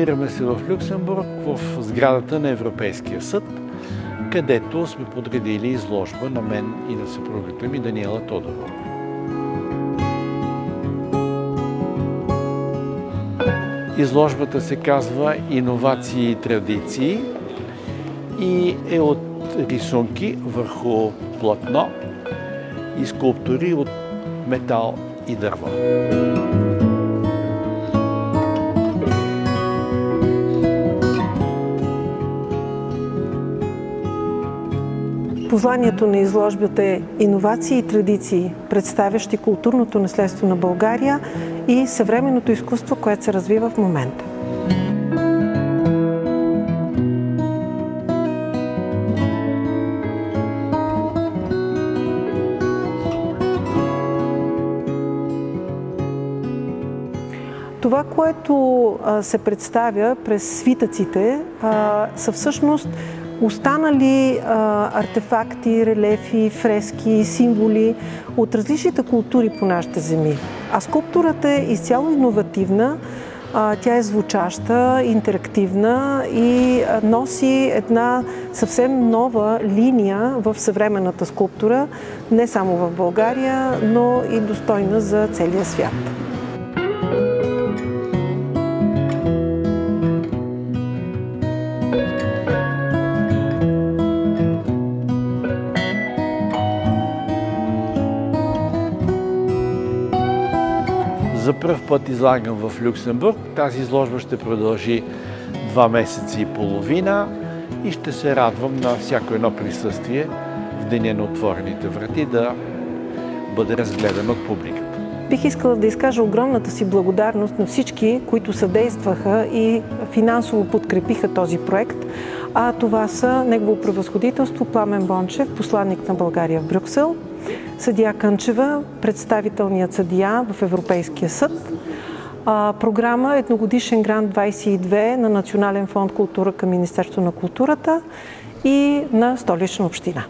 Намираме се в Люксембург, в сградата на Европейския съд, където сме подредили изложба на мен и на съпругата ми Даниела Тодорова. Изложбата се казва "Иновации и традиции" и е от рисунки върху платно и скулптури от метал и дърво. Посланието на изложбата е "Иновации и традиции, представящи културното наследство на България и съвременното изкуство, което се развива в момента". Това, което се представя през свитъците, са всъщност останали артефакти, релефи, фрески, символи от различните култури по нашите земи. А скулптурата е изцяло иновативна, тя е звучаща, интерактивна и носи една съвсем нова линия в съвременната скулптура, не само в България, но и достойна за целия свят. За пръв път излагам в Люксембург. Тази изложба ще продължи 2 месеца и половина и ще се радвам на всяко едно присъствие в Деня на отворените врати да бъде разгледан от публиката. Бих искала да изкажа огромната си благодарност на всички, които съдействаха и финансово подкрепиха този проект. А това са Негово превъзходителство Пламен Бончев, посланник на България в Брюксел, съдия Кънчева, представителният съдия в Европейския съд, програма Едногодишен грант 22 на Национален фонд култура към Министерството на културата и на Столична община.